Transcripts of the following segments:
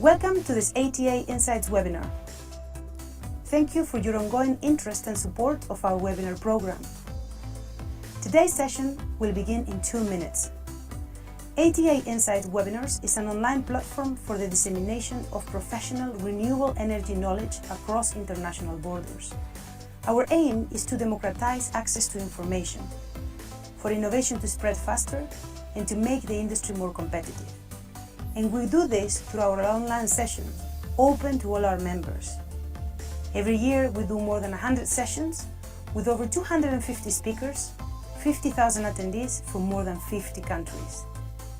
Welcome to this ATA Insights webinar. Thank you for your ongoing interest and support of our webinar program. Today's session will begin in 2 minutes. ATA Insights Webinars is an online platform for the dissemination of professional renewable energy knowledge across international borders. Our aim is to democratize access to information, for innovation to spread faster, and to make the industry more competitive. And we do this through our online sessions, open to all our members. Every year we do more than 100 sessions with over 250 speakers, 50,000 attendees from more than 50 countries.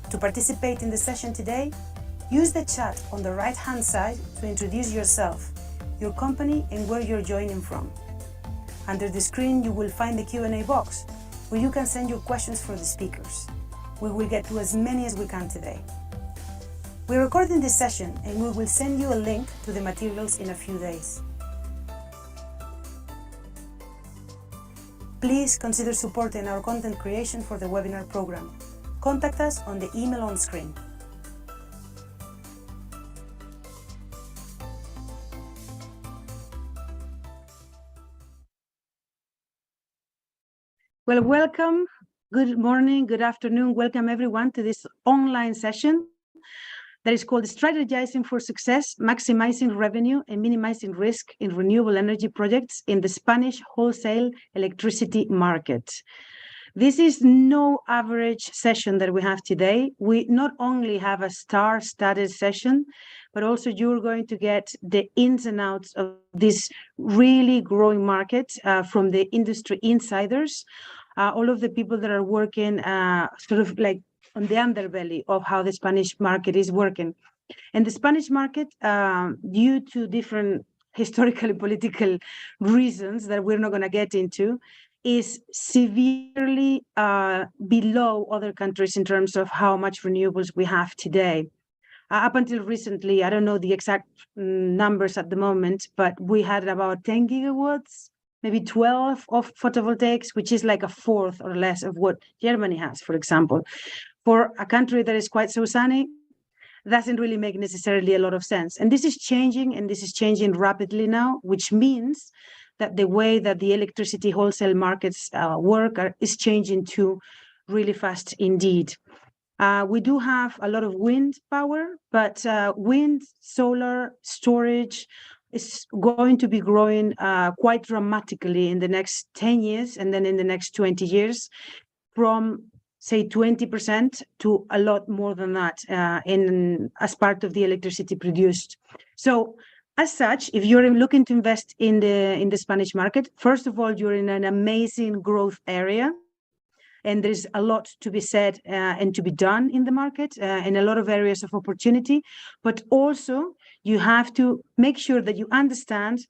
To participate in the session today, use the chat on the right-hand side to introduce yourself, your company, and where you're joining from. Under the screen, you will find the Q&A box, where you can send your questions for the speakers. We will get to as many as we can today. We're recording this session, and we will send you a link to the materials in a few days. Please consider supporting our content creation for the webinar program. Contact us on the email on screen. Well, welcome. Good morning, good afternoon. Welcome everyone to this online session that is called Strategizing for Success, Maximizing Revenue and Minimizing Risk in Renewable Energy Projects in the Spanish Wholesale Electricity Market. This is no average session that we have today. We not only have a star-studded session, but also you're going to get the ins and outs of this really growing market from the industry insiders, all of the people that are working sort of like on the underbelly of how the Spanish market is working. And the Spanish market, due to different historical political reasons that we're not going to get into, is severely below other countries in terms of how much renewables we have today. Up until recently, I don't know the exact numbers at the moment, but we had about 10 gigawatts, maybe 12 of photovoltaics, which is like a fourth or less of what Germany has, for example. For a country that is quite so sunny, doesn't really make necessarily a lot of sense. And this is changing, and this is changing rapidly now, which means that the way that the electricity wholesale markets work is changing too really fast indeed. We do have a lot of wind power, but wind, solar, storage is going to be growing quite dramatically in the next 10 years and then in the next 20 years from say 20% to a lot more than that as part of the electricity produced. So as such, if you're looking to invest in the Spanish market, first of all, you're in an amazing growth area, and there's a lot to be said and to be done in the market and a lot of areas of opportunity. But also, you have to make sure that you understand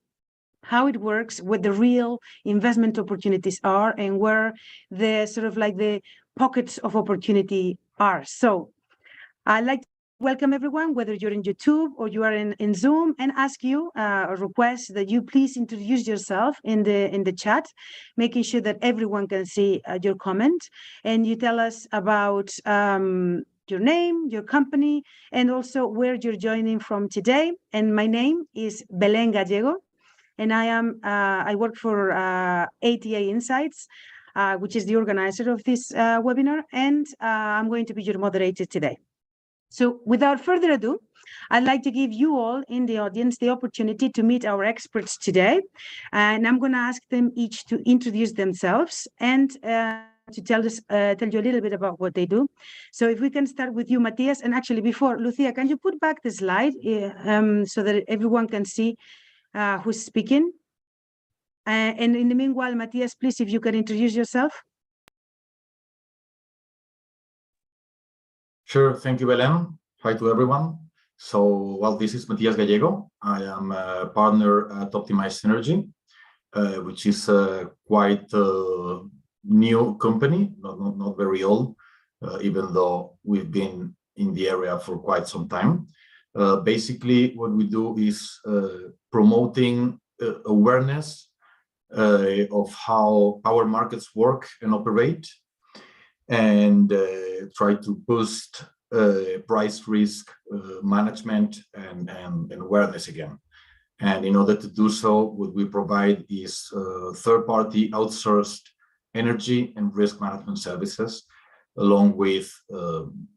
how it works, what the real investment opportunities are, and where the sort of like the pockets of opportunity are. So I'd like to welcome everyone, whether you're in YouTube or you are in Zoom, and ask you or request that you please introduce yourself in the chat, making sure that everyone can see your comment, and you tell us about your name, your company, and also where you're joining from today. And my name is Belén Gallego, and I work for ATA Insights, which is the organizer of this webinar, and I'm going to be your moderator today. So without further ado, I'd like to give you all in the audience the opportunity to meet our experts today. And I'm going to ask them each to introduce themselves and to tell you a little bit about what they do. So if we can start with you, Matías, and actually before, Lucia, can you put back the slide so that everyone can see who's speaking? And in the meanwhile, Matías, please, if you can introduce yourself. Sure, thank you, Belén. Hi to everyone. So, well, this is Matías Gallego. I am a partner at Optimized Energy, which is a quite new company, not very old, even though we've been in the area for quite some time. Basically, what we do is promoting awareness of how power markets work and operate, and try to boost price risk management and awareness again. And in order to do so, what we provide is third-party outsourced energy and risk management services, along with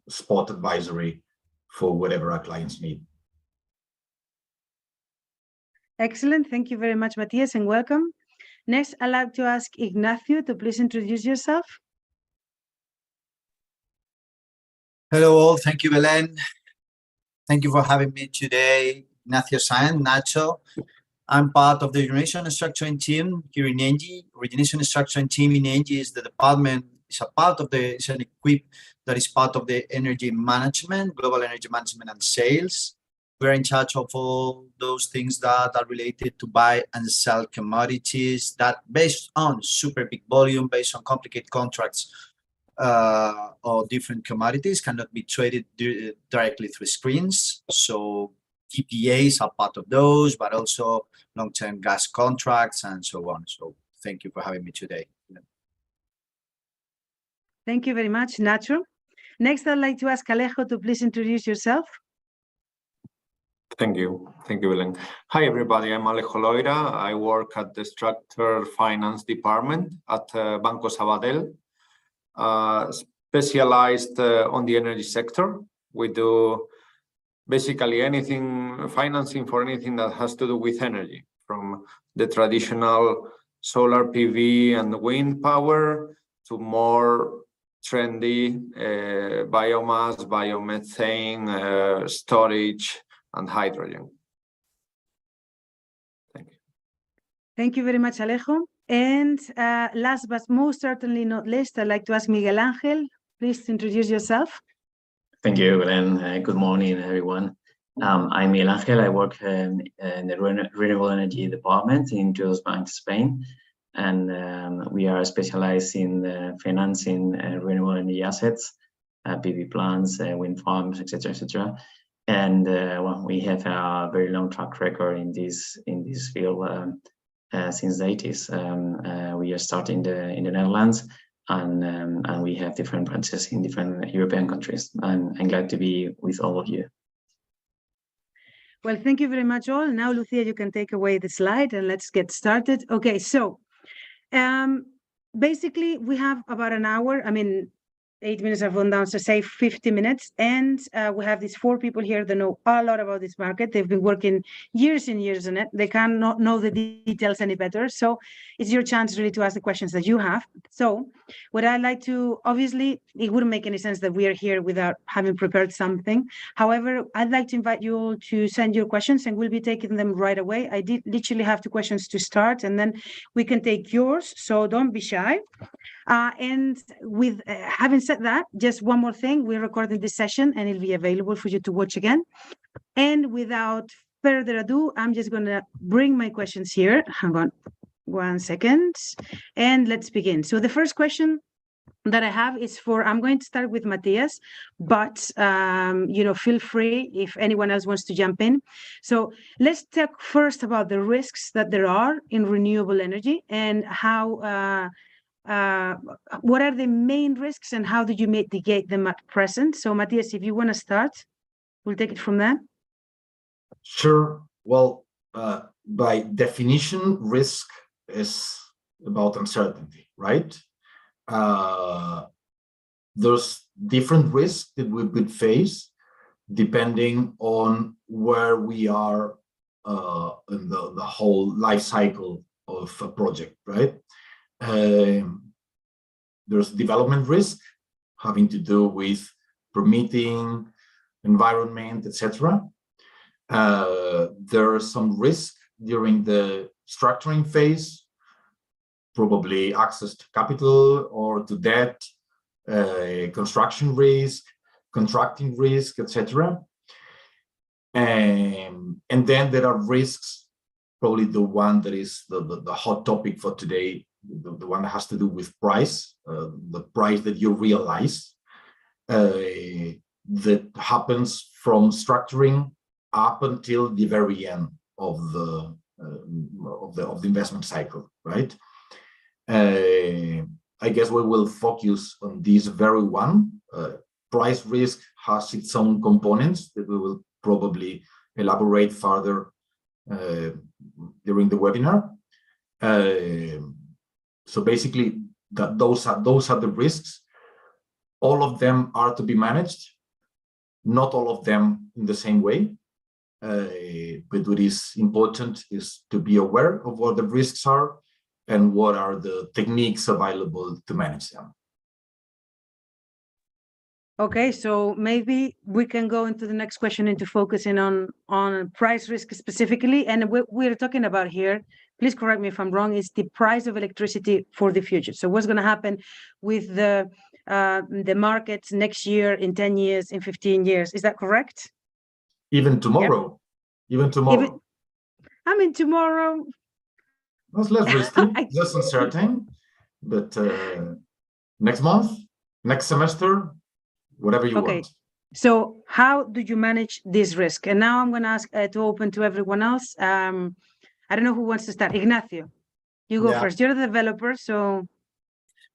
spot advisory for whatever our clients need. Excellent. Thank you very much, Matías, and welcome. Next, I'd like to ask Ignacio to please introduce yourself. Hello all, thank you, Belén. Thank you for having me today. Ignacio Sáenz, Nacho. I'm part of the origination and structuring team here in Engie. Origination and structuring team in Engie is the department, it's an equip that is part of the energy management, global energy management and sales. We're in charge of all those things that are related to buy and sell commodities that based on super big volume, based on complicated contracts, or different commodities cannot be traded directly through screens. So PPAs are part of those, but also long-term gas contracts and so on. So thank you for having me today. Thank you very much, Nacho. Next, I'd like to ask Alejo to please introduce yourself. Thank you, Belén. Hi, everybody. I'm Alejo Loira. I work at the Structured Finance Department at Banco Sabadell. Specialized on the energy sector. We do basically anything, financing for anything that has to do with energy, from the traditional solar PV and wind power to more trendy biomass, biomethane, storage, and hydrogen. Thank you. Thank you very much, Alejo. And last but most certainly not least, I'd like to ask Miguel Ángel. Please introduce yourself. Thank you, Belén. Good morning, everyone. I'm Miguel Ángel. I work in the Renewable Energy Department in Triodos Bank, Spain. And we are specialized in financing renewable energy assets, PV plants, wind farms, etc., etc. And well, we have a very long track record in this field since the 80s. We are starting in the Netherlands, and we have different branches in different European countries. I'm glad to be with all of you. Well, thank you very much all. Now, Lucia, you can take away the slide and let's get started. Okay, so basically we have about an hour. I mean, 8 minutes have gone down, so say 50 minutes. And we have these 4 people here that know a lot about this market. They've been working years and years on it. They cannot know the details any better. So it's your chance really to ask the questions that you have. So what I'd like to, obviously, it wouldn't make any sense that we are here without having prepared something. However, I'd like to invite you all to send your questions and we'll be taking them right away. I did literally have 2 questions to start and then we can take yours. So don't be shy. And with having said that, just one more thing, we're recording this session and it'll be available for you to watch again. And without further ado, I'm just going to bring my questions here. Hang on 1 second and let's begin. So the first question that I have is I'm going to start with Matías, but feel free if anyone else wants to jump in. So let's talk first about the risks that there are in renewable energy and how what are the main risks and how do you mitigate them at present? So Matías, if you want to start, we'll take it from there. Sure. Well, by definition, risk is about uncertainty, right? There's different risks that we could face depending on where we are in the whole life cycle of a project, right? There's development risk having to do with permitting, environment, etc. There are some risk during the structuring phase, probably access to capital or to debt, construction risk, contracting risk, etc. And then there are risks, probably the one that is the hot topic for today, the one that has to do with price, the price that you realize that happens from structuring up until the very end of the investment cycle, right? I guess we will focus on this very one price risk has its own components that we will probably elaborate further during the webinar. So basically, those are the risks. All of them are to be managed, not all of them in the same way. But what is important is to be aware of what the risks are and what are the techniques available to manage them. Okay, so maybe we can go into the next question into focusing on price risk specifically. And what we're talking about here, please correct me if I'm wrong, is the price of electricity for the future. So what's going to happen with the markets next year, in 10 years, in 15 years? Is that correct? Even tomorrow. Yeah. Even tomorrow. I mean, tomorrow. That's less risky, less uncertain. But next month, next semester, whatever you want. So how do you manage this risk? And now I'm going to ask to open to everyone else. I don't know who wants to start. Ignacio, you go first. You're the developer, so.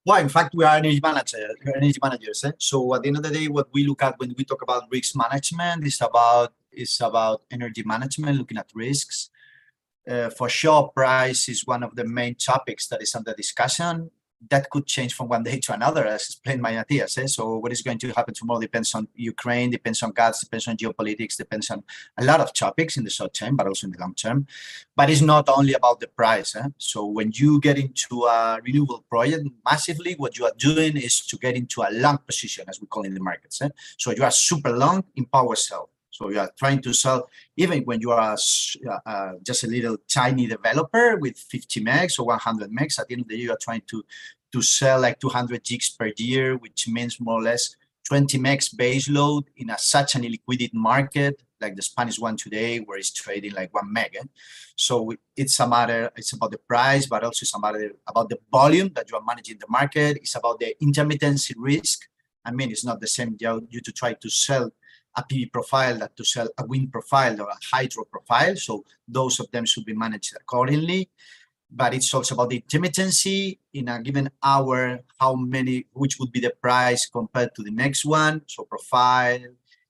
Well, in fact, we are energy managers. So at the end of the day, what we look at when we talk about risk management is about energy management, looking at risks. For sure, price is one of the main topics that is under discussion. That could change from one day to another, as explained by Matías. So what is going to happen tomorrow depends on Ukraine, depends on gas, depends on geopolitics, depends on a lot of topics in the short term, but also in the long term. But it's not only about the price. So when you get into a renewable project massively, what you are doing is to get into a long position, as we call in the markets. So you are super long in power cell. So you are trying to sell, even when you are just a little tiny developer with 50 megs or 100 megs, at the end of the day, you are trying to sell like 200 gigs per year, which means more or less 20 megs base load in such an illiquid market, like the Spanish one today, where it's trading like 1 meg. So it's about the price, but also it's a matter about the volume that you are managing the market. It's about the intermittency risk. I mean, it's not the same you to try to sell a PV profile that to sell a wind profile or a hydro profile. So those of them should be managed accordingly. But it's also about the intermittency in a given hour, which would be the price compared to the next one. So profile,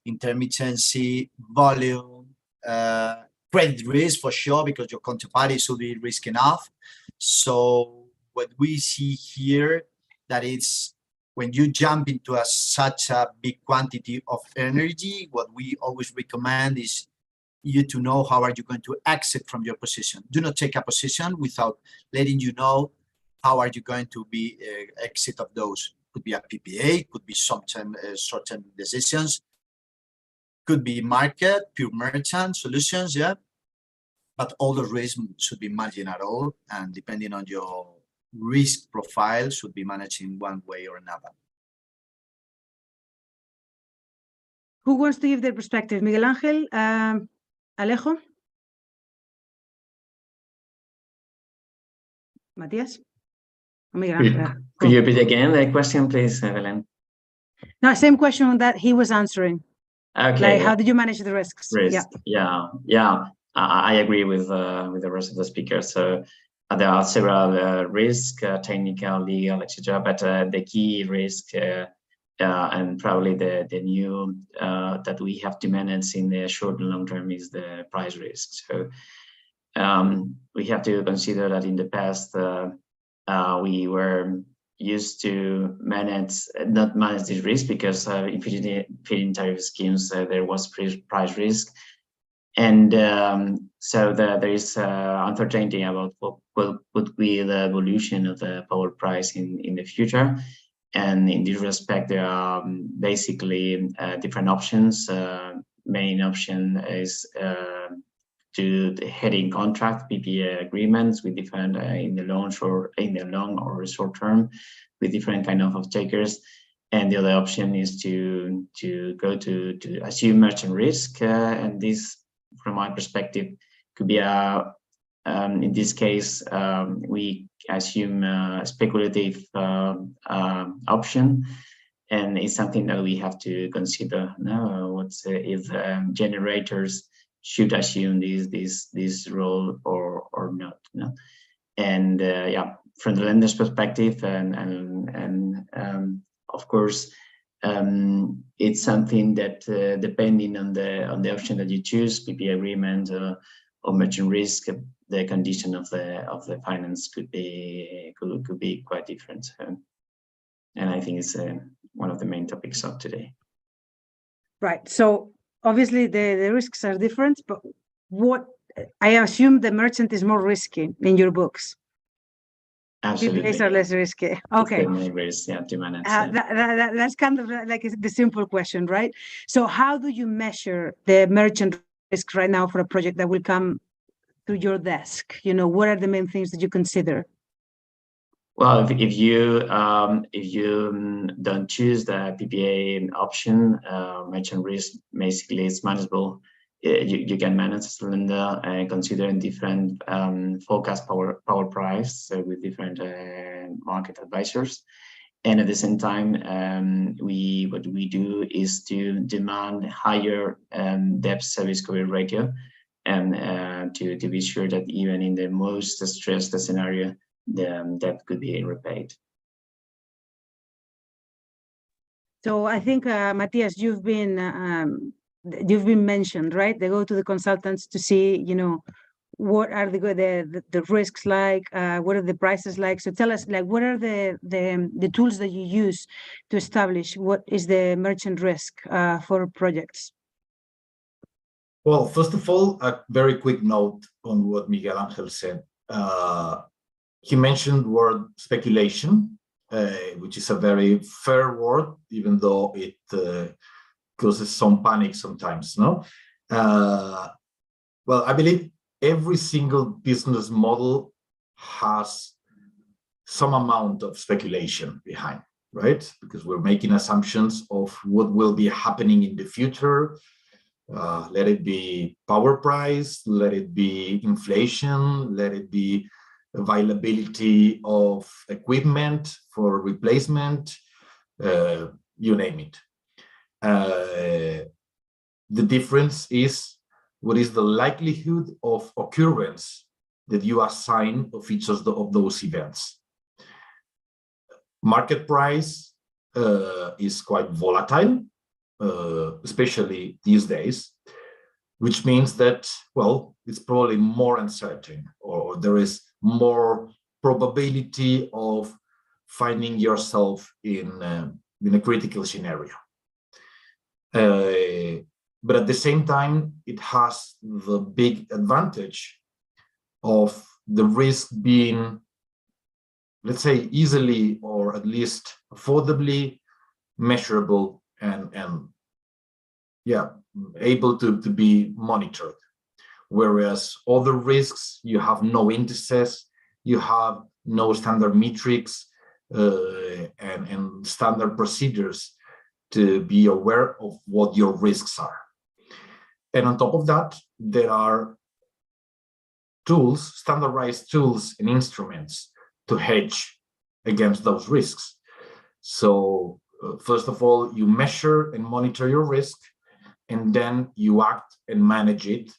intermittency, volume, credit risk for sure, because your counterparty should be risk enough. So what we see here, that it's when you jump into such a big quantity of energy, what we always recommend is you to know how are you going to exit from your position. Do not take a position without letting you know how are you going to be exit of those. Could be a PPA, could be short-term decisions, could be market, pure merchant solutions, yeah. But all the risk should be managed at all, and depending on your risk profile should be managed in one way or another. Who wants to give their perspective? Miguel Ángel, Alejo? Matías? Could you repeat again the question, please, Belén? No, same question that he was answering. Okay. Like, how did you manage the risks? Yeah. I agree with the rest of the speakers. So there are several risks, technical, legal, etc. But the key risk and probably the new that we have to manage in the short and long term is the price risk. So we have to consider that in the past we were used to not manage this risk because in feed-in tariff schemes there was price risk. And so there is uncertainty about what would be the evolution of the power price in the future. And in this respect, there are basically different options. Main option is to the heading contract, PPA agreements with different in the long or short term with different kind of off-takers. And the other option is to go to assume merchant risk, and this, from my perspective, could be in this case we assume a speculative option, and it's something that we have to consider now. If generators should assume this role or not? And yeah, from the lender's perspective, and of course, It's something that, depending on the option that you choose, PPA agreement or merchant risk, the condition of the finance could be quite different. And I think it's one of the main topics of today. Right. So obviously the risks are different, but what I assume the merchant is more risky in your books. Absolutely. PPAs are less risky. Okay. Risk, yeah, to manage. That's kind of like the simple question, right? So how do you measure the merchant risk right now for a project that will come through your desk? You know, what are the main things that you consider? Well, if you don't choose the PPA option, merchant risk basically is manageable. You can manage as a lender considering different forecast power price with different market advisors, and at the same time, what we do is to demand higher debt service coverage ratio, and to be sure that even in the most stressed scenario, the debt could be repaid. So I think, Matías, you've been mentioned, right? They go to the consultants to see, you know, what are the risks like, what are the prices like. So tell us, like, what are the tools that you use to establish what is the merchant risk for projects? Well, first of all, a very quick note on what Miguel Ángel said. He mentioned the word speculation, which is a very fair word, even though it causes some panic sometimes, no? Well, I believe every single business model has some amount of speculation behind, right? Because we're making assumptions of what will be happening in the future. Let it be power price, let it be inflation, let it be availability of equipment for replacement, you name it. The difference is what is the likelihood of occurrence that you assign of each of those events. Market price is quite volatile, especially these days, which means that, well, it's probably more uncertain, or there is more probability of finding yourself in a critical scenario. But at the same time, it has the big advantage of the risk being, let's say, easily or at least affordably measurable and yeah, able to be monitored. Whereas other risks, you have no indices, you have no standard metrics and standard procedures to be aware of what your risks are. And on top of that, there are tools, standardized tools and instruments to hedge against those risks. So first of all, you measure and monitor your risk, and then you act and manage it,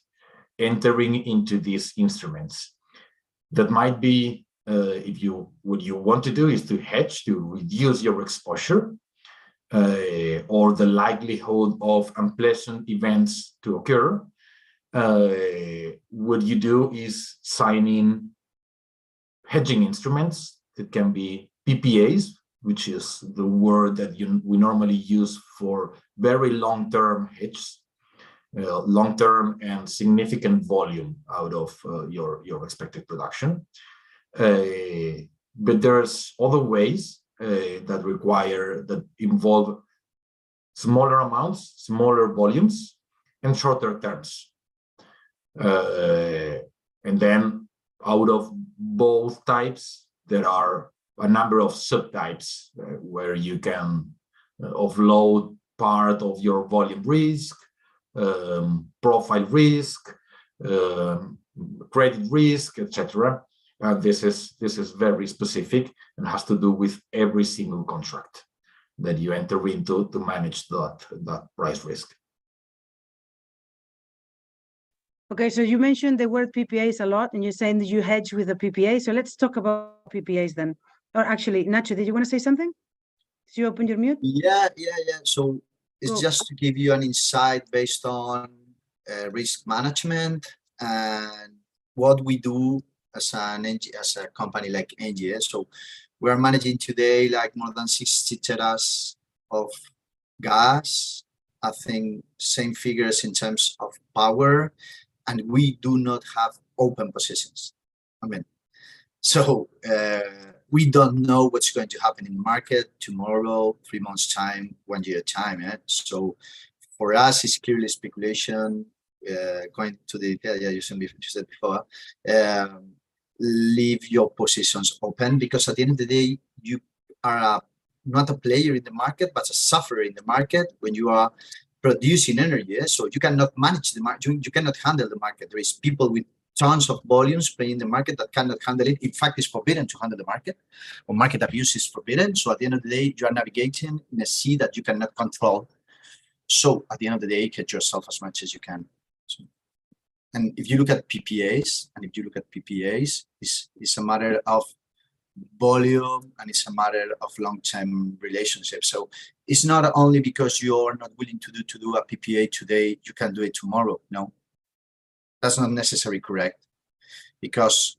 entering into these instruments. That might be, what you want to do is to hedge, to reduce your exposure, or the likelihood of unpleasant events to occur. What you do is sign in hedging instruments that can be PPAs, which is the word that we normally use for very long-term hedges, long-term and significant volume out of your expected production. But there's other ways that involve smaller amounts, smaller volumes, and shorter terms. And then out of both types, there are a number of subtypes where you can offload part of your volume risk, profile risk, credit risk, etc. This is very specific and has to do with every single contract that you enter into to manage that price risk. Okay, so you mentioned the word PPAs a lot, and you're saying that you hedge with a PPA. So let's talk about PPAs then. Or actually, Nacho, did you want to say something? you open your mute? Yeah. So it's Go. just to give you an insight based on risk management and what we do as a company like Engie. So we are managing today like more than 60 teras of gas. I think same figures in terms of power, and we do not have open positions. I mean, so we don't know what's going to happen in the market tomorrow, 3 months time, 1 year time. So for us, it's clearly speculation. Going to the you said before, leave your positions open, because at the end of the day, you are not a player in the market, but a sufferer in the market when you are producing energy. So you cannot manage the market, you cannot handle the market. There is people with tons of volumes playing the market that cannot handle it. In fact, it's forbidden to handle the market, or market abuse is forbidden. So at the end of the day, you are navigating in a sea that you cannot control. So at the end of the day, hedge yourself as much as you can. So, and if you look at PPAs, it's a matter of volume, and it's a matter of long-term relationships. So it's not only because you're not willing to do a PPA today, you can do it tomorrow. No, that's not necessarily correct, because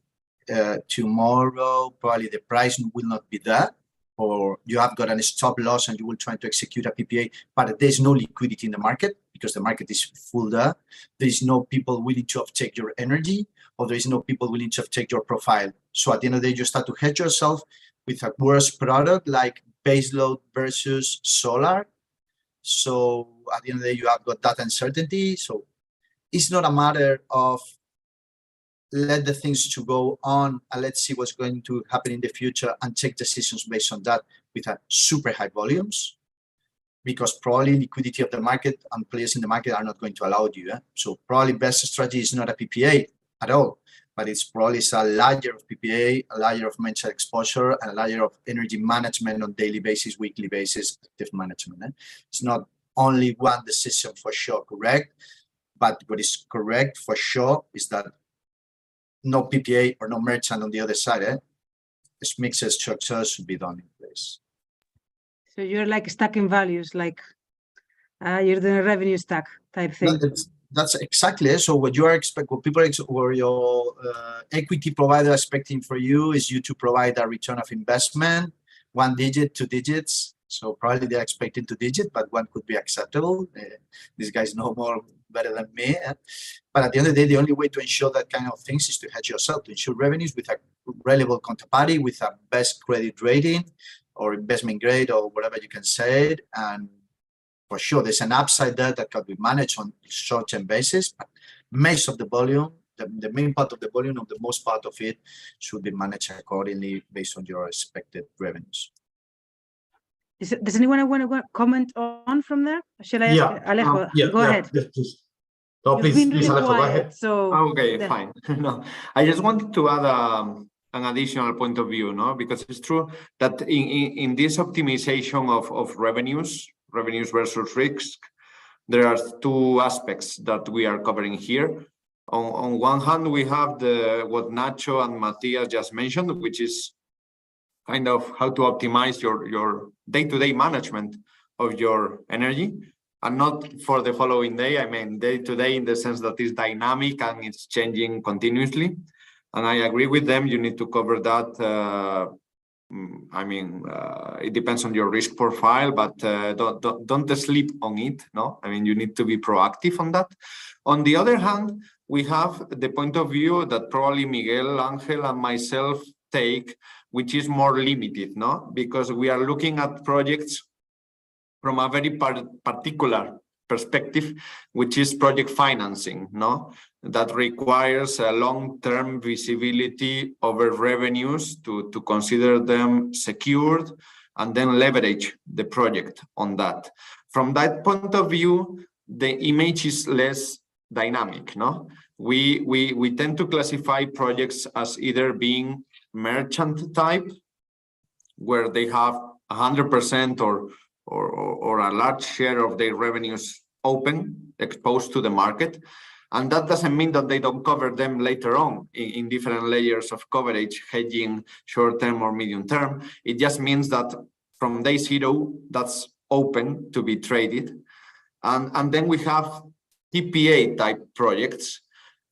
tomorrow probably the price will not be there, or you have got a stop loss and you will try to execute a PPA, but there's no liquidity in the market because the market is full there. There is no people willing to uptake your energy, or there is no people willing to uptake your profile. So at the end of the day, you start to hedge yourself with a worse product like baseload versus solar. So at the end of the day, you have got that uncertainty. So it's not a matter of let the things to go on and let's see what's going to happen in the future and take decisions based on that with a super high volumes, because probably liquidity of the market and players in the market are not going to allow you. So probably best strategy is not a PPA at all, but it's probably a layer of PPA, a layer of mental exposure, and a layer of energy management on daily basis, weekly basis, active management. It's not only one decision for sure correct, but what is correct for sure is that no PPA or no merchant on the other side. This mixed structure should be done in place. So you're like stacking values, like you're doing a revenue stack type thing. That's exactly it. So what you are expecting, what people or your equity provider are expecting for you is you to provide a return of investment, 1 digit, 2 digits. So probably they're expecting 2 digits, but 1 could be acceptable. These guys know more better than me. But at the end of the day, the only way to ensure that kind of things is to hedge yourself, to ensure revenues with a reliable counterparty, with a best credit rating or investment grade or whatever you can say it. And for sure, there's an upside there that can be managed on short-term basis. But most of the volume, the main part of the volume, or the most part of it, should be managed accordingly based on your expected revenues. Does anyone want to comment on from there? Shall I ask Alejo? Go ahead. Yes, please. No, You've been really Alejo, go quiet, ahead. so Okay, fine. No, I just wanted to add an additional point of view, no, because it's true that in this optimization of revenues versus risk, there are 2 aspects that we are covering here. On one hand, we have what Nacho and Matías just mentioned, which is kind of how to optimize your day-to-day management of your energy, and not for the following day. I mean, day-to-day in the sense that it's dynamic and it's changing continuously. And I agree with them. You need to cover that. It depends on your risk profile, but don't sleep on it. No, I mean, you need to be proactive on that. On the other hand, we have the point of view that probably Miguel, Ángel, and myself take, which is more limited, no, because we are looking at projects from a very particular perspective, which is project financing, no, that requires a long-term visibility over revenues to consider them secured and then leverage the project on that. From that point of view, the image is less dynamic, no? We tend to classify projects as either being merchant type, where they have 100% or a large share of their revenues open, exposed to the market. And that doesn't mean that they don't cover them later on in different layers of coverage, hedging, short-term or medium-term. It just means that from day zero, that's open to be traded. And then we have TPA type projects,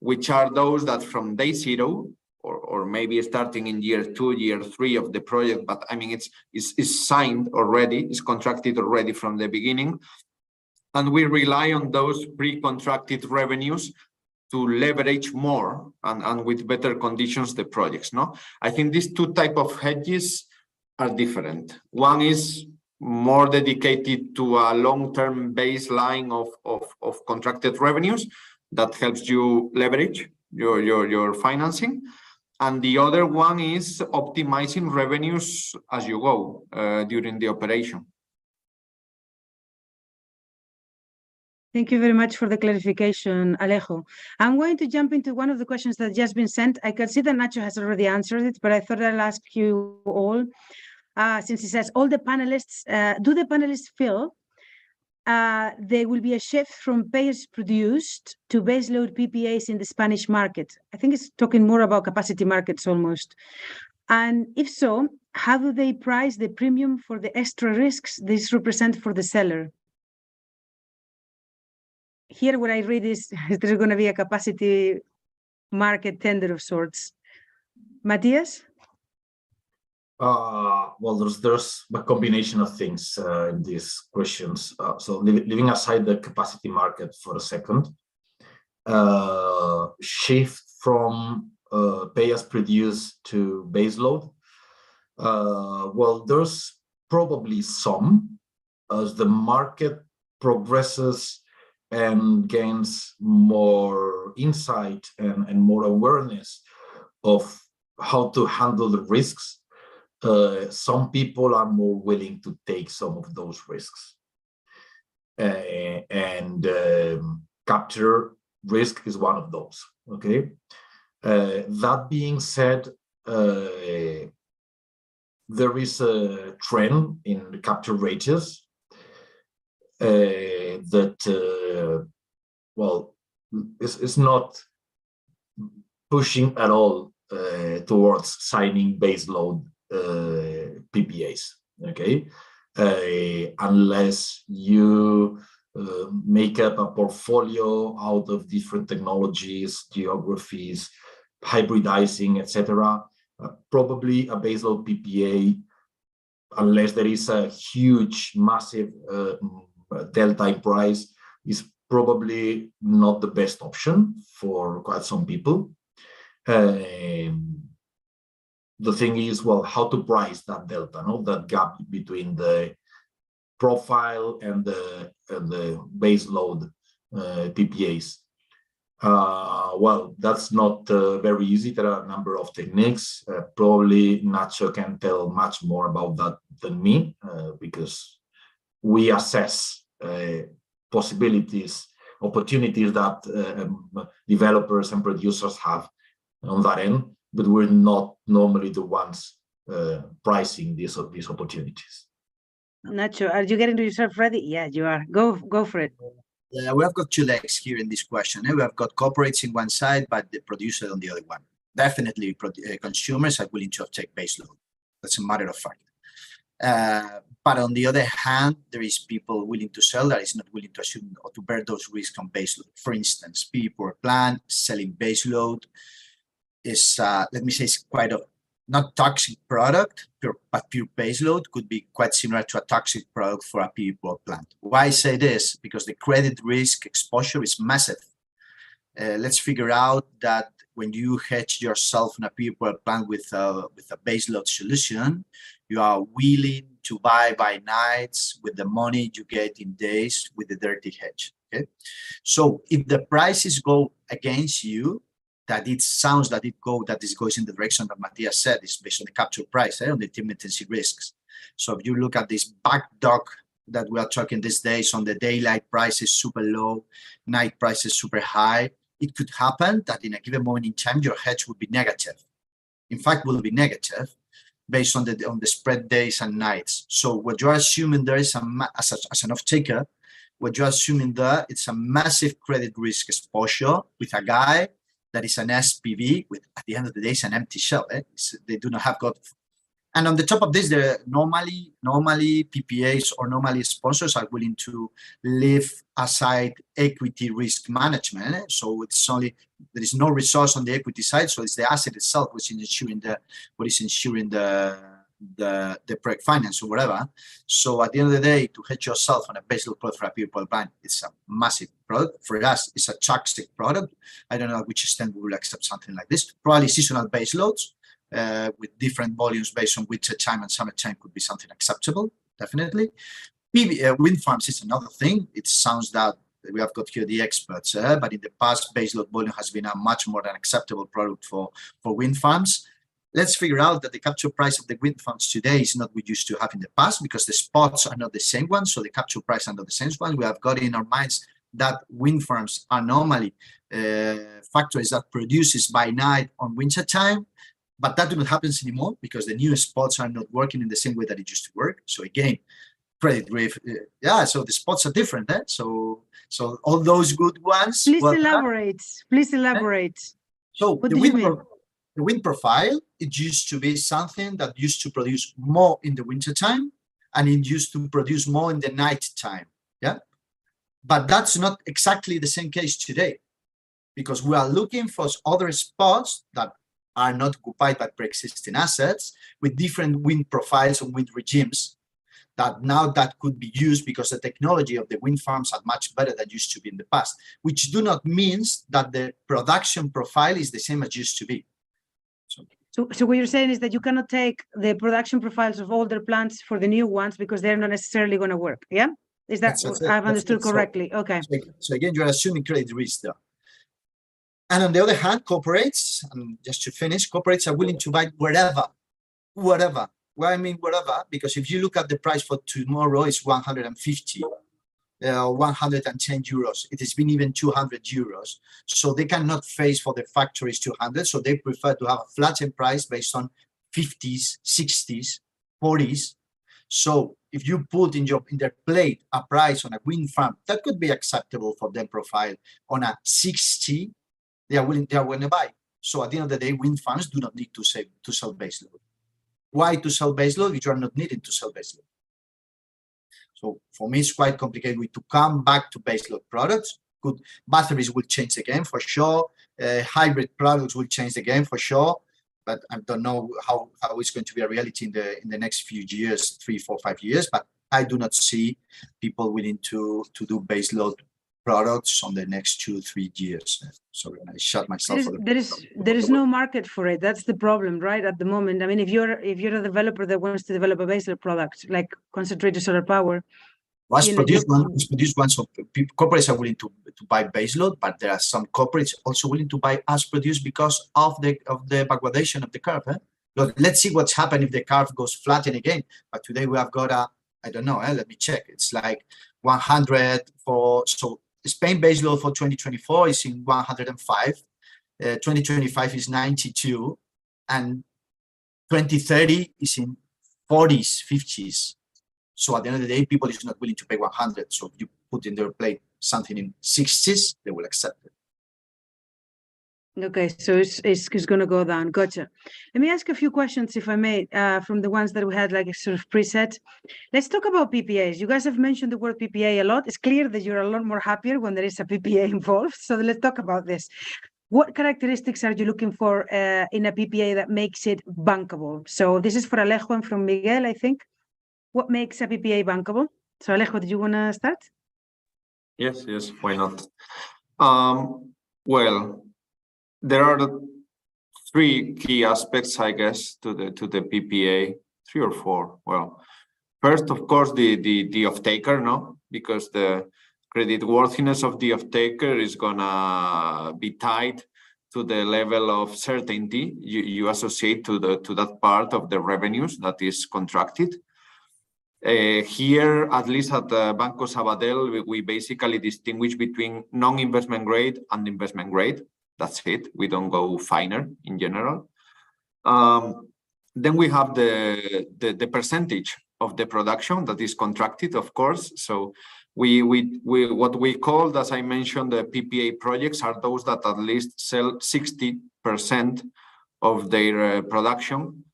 which are those that from day zero, or maybe starting in year 2, year 3 of the project, but I mean, it's signed already, it's contracted already from the beginning. And we rely on those pre-contracted revenues to leverage more and with better conditions the projects. No, I think these two type of hedges are different. One is more dedicated to a long-term baseline of contracted revenues that helps you leverage your financing. And the other one is optimizing revenues as you go during the operation. Thank you very much for the clarification, Alejo. I'm going to jump into one of the questions that just been sent. I can see that Nacho has already answered it, but I thought I'll ask you all, since he says all the panelists, do the panelists feel there will be a shift from pay-as-produced to baseload PPAs in the Spanish market? I think it's talking more about capacity markets almost. And if so, how do they price the premium for the extra risks this represent for the seller? Here, what I read is there's going to be a capacity market tender of sorts. Matías? Well, there's a combination of things in these questions. So leaving aside the capacity market for a second, shift from pay-as-produced to baseload. Well, there's probably some as the market progresses and gains more insight and more awareness of how to handle the risks. Some people are more willing to take some of those risks. And capture risk is one of those, okay? That being said, there is a trend in capture rates that, well, it's not pushing at all towards signing baseload PPAs, okay? Unless you make up a portfolio out of different technologies, geographies, hybridizing, etc. Probably a baseload PPA, unless there is a huge, massive delta in price, is probably not the best option for quite some people. The thing is, well, how to price that delta, no? That gap between the profile and the baseload PPAs. Well, that's not very easy. There are a number of techniques. Probably Nacho can tell much more about that than me, because we assess possibilities, opportunities that developers and producers have on that end, but we're not normally the ones pricing these opportunities. Nacho, are you getting yourself ready? Yeah, you are. Go for it. Yeah, we have got two legs here in this question. We have got corporates in one side, but the producer on the other one. Definitely, consumers are willing to take baseload. That's a matter of fact. But on the other hand, there is people willing to sell that is not willing to assume or to bear those risks on baseload. For instance, PV power plant selling baseload is, let me say, it's quite a not toxic product, but pure baseload could be quite similar to a toxic product for a PV power plant. Why I say this? Because the credit risk exposure is massive. Let's figure out that when you hedge yourself in a PV power plant with a baseload solution, you are willing to buy by nights with the money you get in days with the dirty hedge. Okay, so if the prices go against you, that it sounds that this goes in the direction that Matías said, is based on the capture price, on the intermittency risks. So if you look at this back dog that we are talking these days on the daylight prices super low, night prices super high, it could happen that in a given moment in time your hedge would be negative. In fact, will be negative based on the spread days and nights. So what you're assuming there is as an off-taker, what you're assuming there, it's a massive credit risk exposure with a guy that is an SPV with, at the end of the day, it's an empty shell. They do not have got And on the top of this, there normally PPAs or normally sponsors are willing to leave aside equity risk management. So it's only, there is no resource on the equity side, so it's the asset itself which is ensuring the project finance or whatever. So at the end of the day, to hedge yourself on a baseload product for a people plan, it's a massive product. For us, it's a toxic product. I don't know at which extent we will accept something like this. Probably seasonal baseloads with different volumes based on winter time and summertime could be something acceptable, definitely. Wind farms is another thing. It sounds that we have got here the experts, but in the past, baseload volume has been a much more than acceptable product for wind farms. Let's figure out that the capture price of the wind farms today is not what we used to have in the past, because the spots are not the same ones, so the capture price are not the same one. We have got in our minds that wind farms are normally factories that produces by night on winter time, but that doesn't happen anymore because the new spots are not working in the same way that it used to work. So again, credit risk, so the spots are different. So all those good ones. Please elaborate. Please elaborate. So what do you mean? The wind profile, it used to be something that used to produce more in the winter time, and it used to produce more in the night time. Yeah, but that's not exactly the same case today, because we are looking for other spots that are not occupied by pre-existing assets with different wind profiles and wind regimes that now that could be used because the technology of the wind farms are much better than used to be in the past, which do not mean that the production profile is the same as used to be. So what you're saying is that you cannot take the production profiles of older plants for the new ones because they're not necessarily going to work. Yeah, is that I've understood correctly? Okay. So again, you're assuming credit risk there. And on the other hand, corporates, and just to finish, corporates are willing to buy wherever. Why I mean wherever? Because if you look at the price for tomorrow, it's 150. 110 euros. It has been even 200 euros. So they cannot face for the factories 200. So they prefer to have a flattened price based on 50s, 60s, 40s. So if you put in their plate a price on a wind farm, that could be acceptable for them profile. On a 60, they are willing to buy. So at the end of the day, wind farms do not need to sell baseload. Why to sell baseload if you are not needing to sell baseload? So for me, it's quite complicated to come back to baseload products. Good batteries will change the game for sure. Hybrid products will change the game for sure. But I don't know how it's going to be a reality in the next few years, 3, 4, 5 years. But I do not see people willing to do baseload products on the next 2, 3 years. Sorry, I shut myself. There is no market for it. That's the problem, right? At the moment, I mean, if you're a developer that wants to develop a baseload product like concentrated solar power, produced one. So corporates are willing to buy baseload, but there are some corporates also willing to buy as produced because of the backwardation of the curve. Look, let's see what's happened if the curve goes flatten again. But today we have got I don't know. Let me check. It's like 100 for Spain baseload for 2024 is in 105, 2025 is 92, and 2030 is in 40s, 50s. So at the end of the day, people is not willing to pay 100. So if you put in their plate something in 60s, they will accept it. Okay, so it's going to go down. Gotcha. Let me ask a few questions, if I may, from the ones that we had like a sort of preset. Let's talk about PPAs. You guys have mentioned the word PPA a lot. It's clear that you're a lot more happier when there is a PPA involved. So let's talk about this. What characteristics are you looking for in a PPA that makes it bankable? So this is for Alejo and from Miguel, I think. What makes a PPA bankable? So Alejo, do you want to start? Yes, why not? Well, there are 3 key aspects, I guess, to the PPA, 3 or 4. Well, first, of course, the off-taker, no, because the credit worthiness of the off-taker is gonna be tied to the level of certainty you associate to that part of the revenues that is contracted. Here, at least at Banco Sabadell, we basically distinguish between non-investment grade and investment grade. That's it. We don't go finer in general. Then we have the percentage of the production that is contracted, of course. So we what we call, as I mentioned, the PPA projects are those that at least sell 60% of their production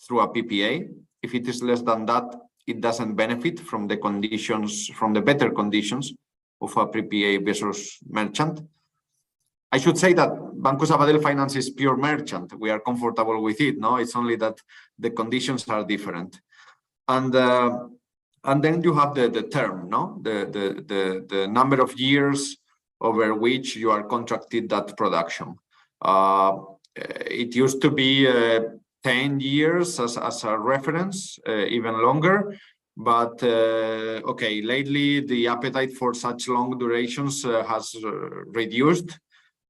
through a PPA. If it is less than that, it doesn't benefit from the conditions, from the better conditions of a PPA versus merchant. I should say that Banco Sabadell Finance is pure merchant. We are comfortable with it. No, it's only that the conditions are different. And then you have the term, no, the number of years over which you are contracted that production. It used to be 10 years as a reference, even longer. But okay, lately the appetite for such long durations has reduced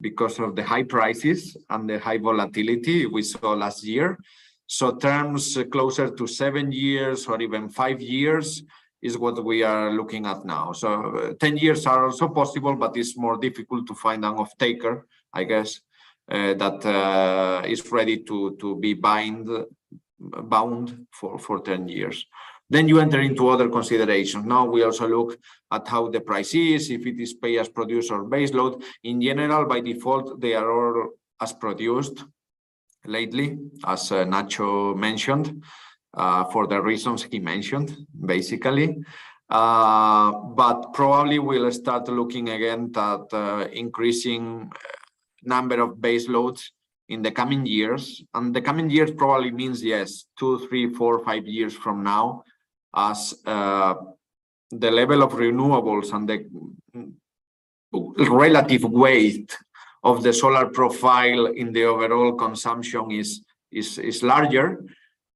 because of the high prices and the high volatility we saw last year. So terms closer to 7 years or even 5 years is what we are looking at now. So 10 years are also possible, but it's more difficult to find an off-taker, I guess, that is ready to be bound for 10 years. Then you enter into other considerations. Now we also look at how the price is, if it is pay as produced or base load. In general, by default, they are all as produced lately, as Nacho mentioned, for the reasons he mentioned, basically. But probably we'll start looking again at increasing number of base loads in the coming years. And the coming years probably means, yes, 2, 3, 4, 5 years from now, as the level of renewables and the relative weight of the solar profile in the overall consumption is larger.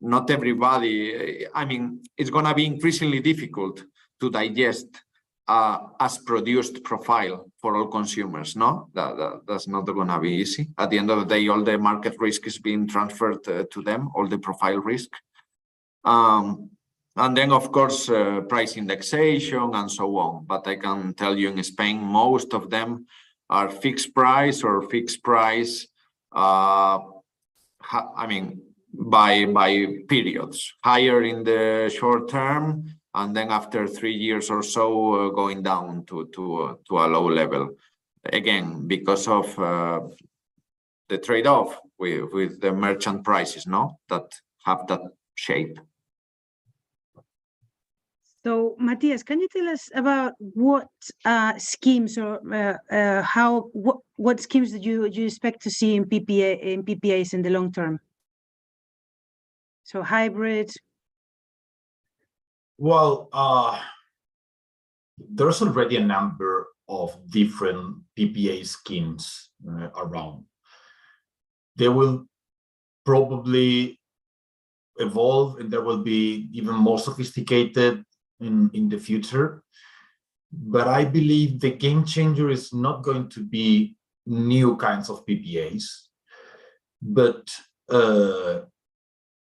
Not everybody, I mean, it's going to be increasingly difficult to digest as produced profile for all consumers. No, that's not going to be easy. At the end of the day, all the market risk is being transferred to them, all the profile risk. And then, of course, price indexation and so on. But I can tell you in Spain, most of them are fixed price or fixed price, I mean, by periods, higher in the short term, and then after 3 years or so, going down to a low level. Again, because of the trade-off with the merchant prices, no, that have that shape. So, Matías, can you tell us about what schemes or what schemes do you expect to see in PPAs in the long term? So, hybrid. Well, there's already a number of different PPA schemes around. They will probably evolve, and they will be even more sophisticated in the future. But I believe the game changer is not going to be new kinds of PPAs, but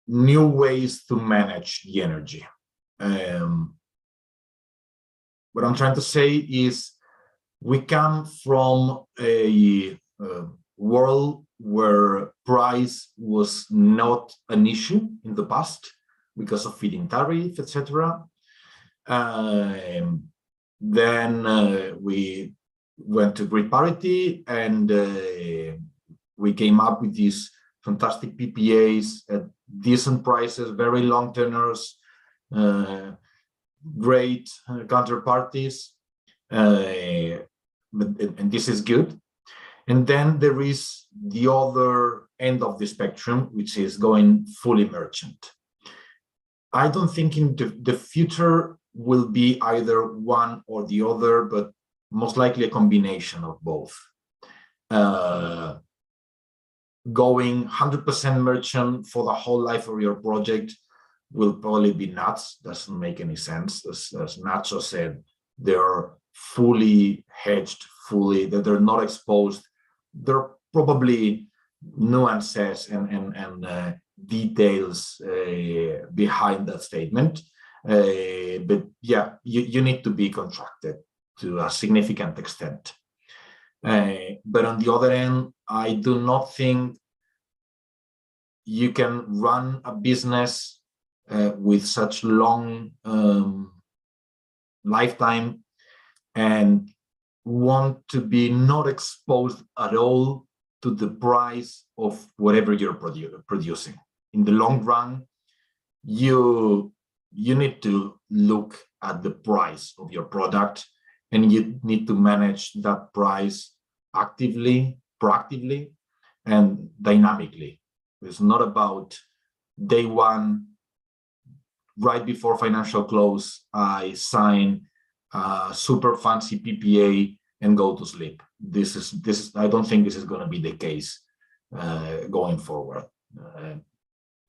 new ways to manage the energy. What I'm trying to say is we come from a world where price was not an issue in the past because of feed-in tariff, etc. Then we went to grid parity, and we came up with these fantastic PPAs at decent prices, very long tenors, great counterparties, and this is good. And then there is the other end of the spectrum, which is going fully merchant. I don't think in the future will be either one or the other, but most likely a combination of both. Going 100% merchant for the whole life of your project will probably be nuts. Doesn't make any sense. As Nacho said, they're fully hedged, that they're not exposed. There are probably nuances and details behind that statement. But yeah, you need to be contracted to a significant extent. But on the other end, I do not think you can run a business with such long lifetime and want to be not exposed at all to the price of whatever you're producing. In the long run, you need to look at the price of your product, and you need to manage that price actively, proactively, and dynamically. It's not about day one, right before financial close, I sign a super fancy PPA and go to sleep. This is I don't think this is going to be the case going forward.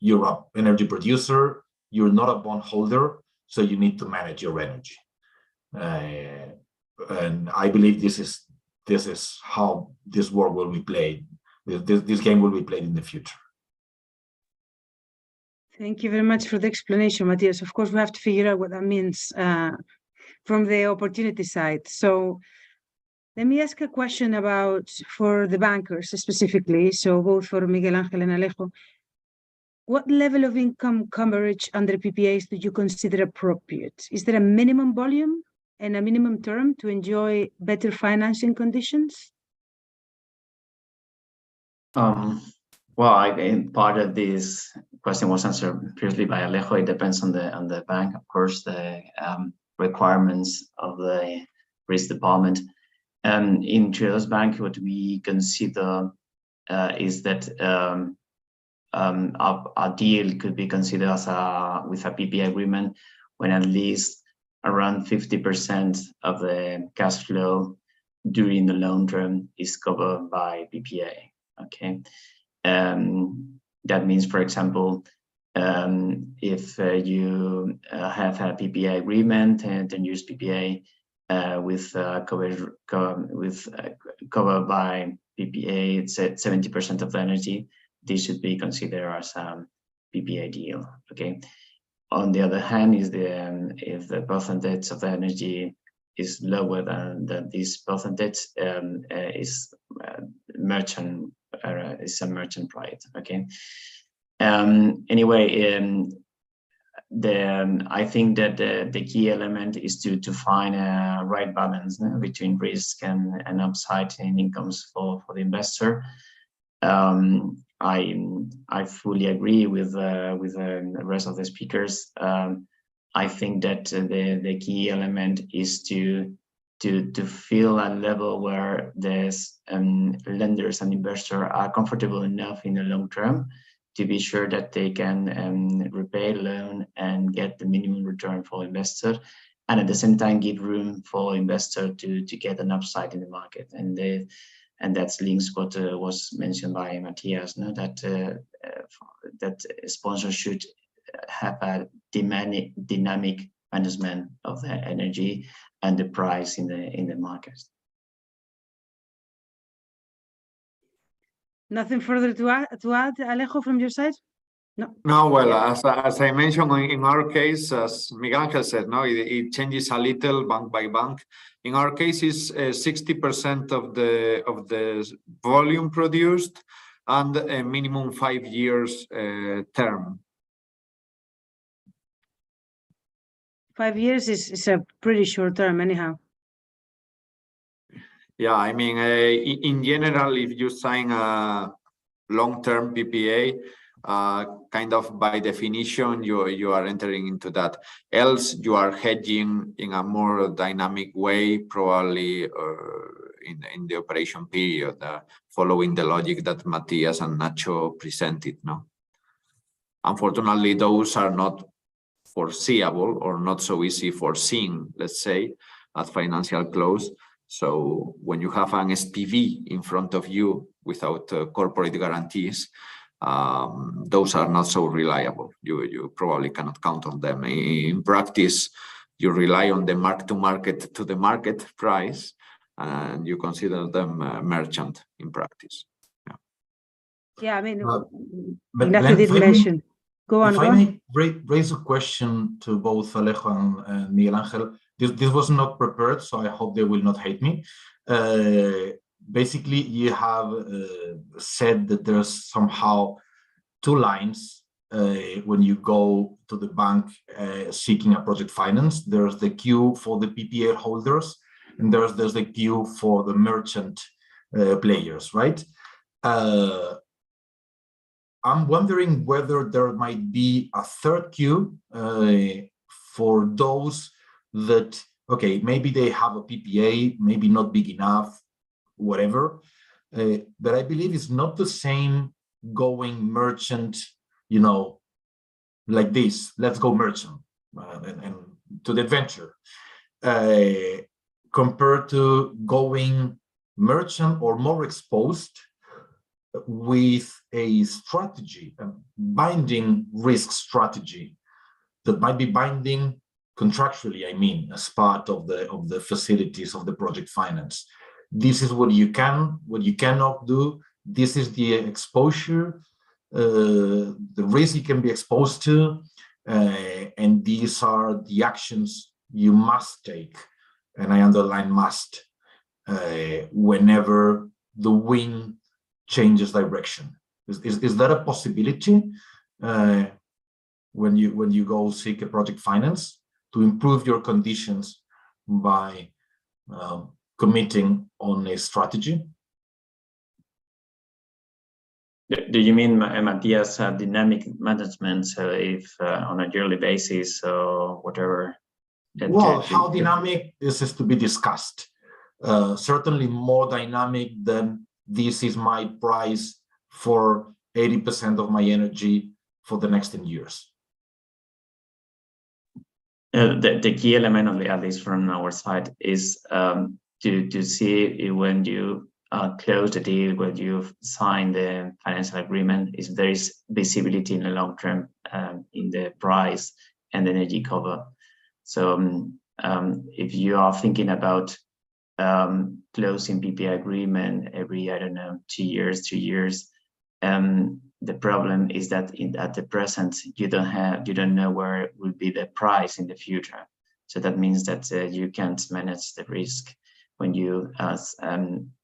You're an energy producer, you're not a bondholder, so you need to manage your energy. And I believe this is how this work will be played. This game will be played in the future. Thank you very much for the explanation, Matías. Of course, we have to figure out what that means from the opportunity side. So let me ask a question about for the bankers specifically, so both for Miguel, Ángel, and Alejo. What level of income coverage under PPAs do you consider appropriate? Is there a minimum volume and a minimum term to enjoy better financing conditions? Well, I think part of this question was answered previously by Alejo. It depends on the bank, of course, the requirements of the risk department. In Triodos Bank, what we consider is that a deal could be considered as with a PPA agreement when at least around 50% of the cash flow during the long term is covered by PPA. Okay. That means, for example, if you have a PPA agreement and then use PPA with covered by PPA, it's at 70% of the energy, this should be considered as a PPA deal. Okay. On the other hand, if the percentage of the energy is lower than this percentage, is merchant. It's a merchant price. Okay. Anyway, I think that the key element is to find a right balance between risk and upside in incomes for the investor. I fully agree with the rest of the speakers. I think that the key element is to feel a level where there's lenders and investors are comfortable enough in the long term to be sure that they can repay the loan and get the minimum return for investor, and at the same time give room for investor to get an upside in the market. And that's links what was mentioned by Matías, no? That sponsors should have a dynamic management of the energy and the price in the market. Nothing further to add, Alejo, from your side? No. No, well, as I mentioned, in our case, as Miguel Ángel said, no, it changes a little bank by bank. In our case, it's 60% of the volume produced and a minimum 5 years term. 5 years is a pretty short term, anyhow. Yeah, I mean, in general, if you sign a long-term PPA, kind of by definition, you are entering into that. Else, you are hedging in a more dynamic way, probably in the operation period, following the logic that Matías and Nacho presented. No, unfortunately, those are not foreseeable or not so easy foreseen, let's say, at financial close. So when you have an SPV in front of you without corporate guarantees, those are not so reliable. You probably cannot count on them. In practice, you rely on the mark-to-market to the market price, and you consider them merchant in practice. Yeah, I mean, Ignacio did mention. Go on. If I may raise a question to both Alejo and Miguel Ángel, this was not prepared, so I hope they will not hate me. Basically, you have said that there's somehow two lines when you go to the bank seeking a project finance. There's the queue for the PPA holders, and there's the queue for the merchant players, right? I'm wondering whether there might be a third queue for those that, okay, maybe they have a PPA, maybe not big enough, whatever. But I believe it's not the same going merchant, you know, like this, let's go merchant and to the adventure, compared to going merchant or more exposed with a strategy, a binding risk strategy that might be binding contractually, I mean, as part of the facilities of the project finance. This is what you can, what you cannot do. This is the exposure, the risk you can be exposed to, and these are the actions you must take, and I underline must, whenever the wind changes direction. Is that a possibility when you go seek a project finance to improve your conditions by committing on a strategy? Do you mean, Matías, dynamic management? So if on a yearly basis or whatever? Well, how dynamic is to be discussed. Certainly more dynamic than this is my price for 80% of my energy for the next 10 years. The key element, at least from our side, is to see when you close the deal, when you sign the financial agreement, is there is visibility in the long term in the price and the energy cover. So if you are thinking about closing PPA agreement every, I don't know, 2 years, 3 years, the problem is that at the present you don't know where will be the price in the future. So that means that you can't manage the risk when you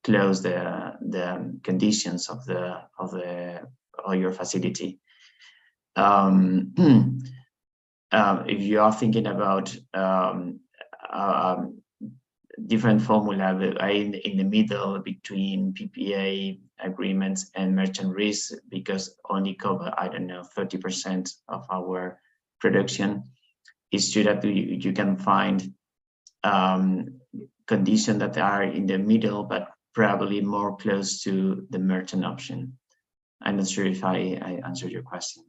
close the conditions of your facility. If you are thinking about different formula in the middle between PPA agreements and merchant risk, because only cover, I don't know, 30% of our production, it's true that you can find conditions that are in the middle, but probably more close to the merchant option. I'm not sure if I answered your question.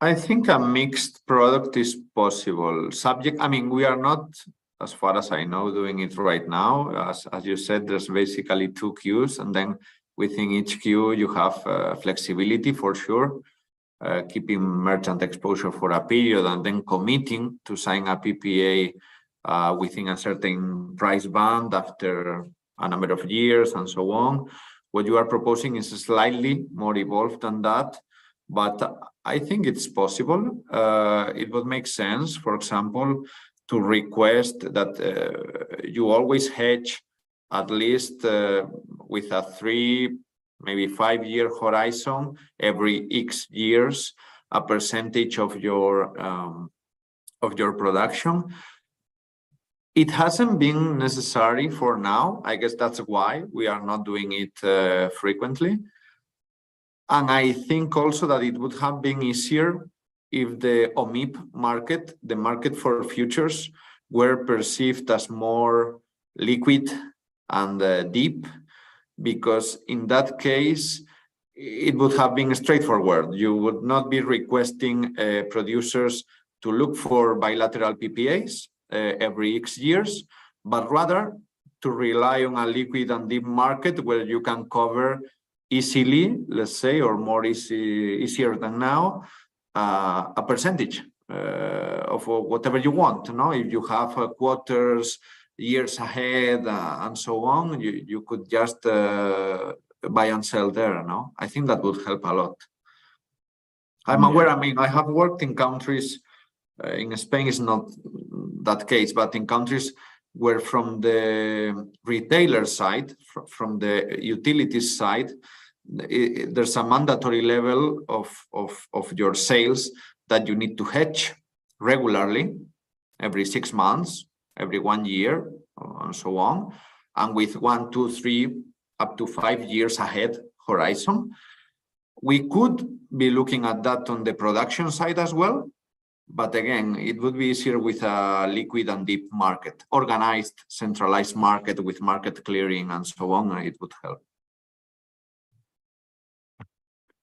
I think a mixed product is possible. I mean, we are not, as far as I know, doing it right now. As you said, there's basically 2 queues, and then within each queue you have flexibility for sure, keeping merchant exposure for a period and then committing to sign a PPA within a certain price band after a number of years and so on. What you are proposing is slightly more evolved than that, but I think it's possible. It would make sense, for example, to request that you always hedge at least with a 3, maybe 5-year horizon, every X years, a percentage of your production. It hasn't been necessary for now. I guess that's why we are not doing it frequently. And I think also that it would have been easier if the OMIP market, the market for futures, were perceived as more liquid and deep, because in that case, it would have been straightforward. You would not be requesting producers to look for bilateral PPAs every X years, but rather to rely on a liquid and deep market where you can cover easily, let's say, or more easier than now, a percentage of whatever you want. If you have quarters, years ahead, and so on, you could just buy and sell there. I think that would help a lot. I'm aware. I mean, I have worked in countries. In Spain, is not that case, but in countries where from the retailer side, from the utilities side, there's a mandatory level of your sales that you need to hedge regularly, every 6 months, every 1 year, and so on. And with 1, 2, 3 up to 5 years ahead horizon. We could be looking at that on the production side as well. But again, it would be easier with a liquid and deep market, organized, centralized market with market clearing and so on. It would help.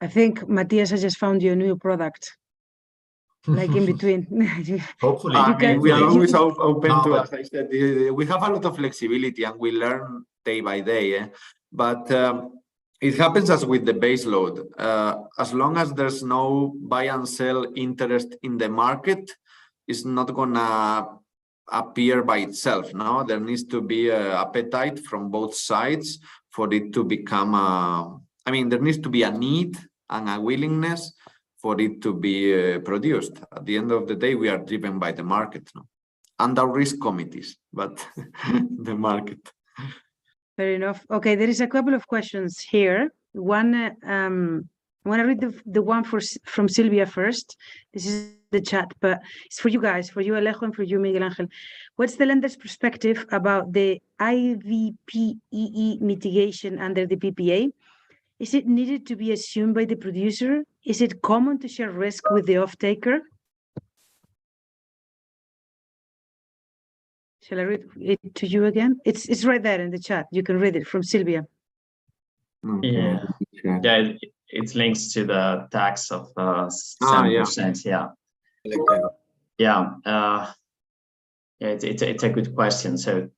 I think Matías has just found you a new product, like in between. Hopefully. I mean, we are always open No, to, but- as I said, we have a lot of flexibility and we learn day by day. But it happens as with the base load. As long as there's no buy and sell interest in the market, it's not gonna appear by itself. No, there needs to be an appetite from both sides for it to become I mean, there needs to be a need and a willingness for it to be produced. At the end of the day, we are driven by the market, no? And our risk committees, but the market. Fair enough. Okay, there is a couple of questions here. One, I want to read the one from Sylvia first. This is the chat, but it's for you guys, for you Alejo and for you Miguel Ángel. What's the lender's perspective about the IVPEE mitigation under the PPA? Is it needed to be assumed by the producer? Is it common to share risk with the off-taker? Shall I read it to you again? It's right there in the chat. You can read it from Sylvia. Yeah, it links to the tax of 7%. It's a good question. So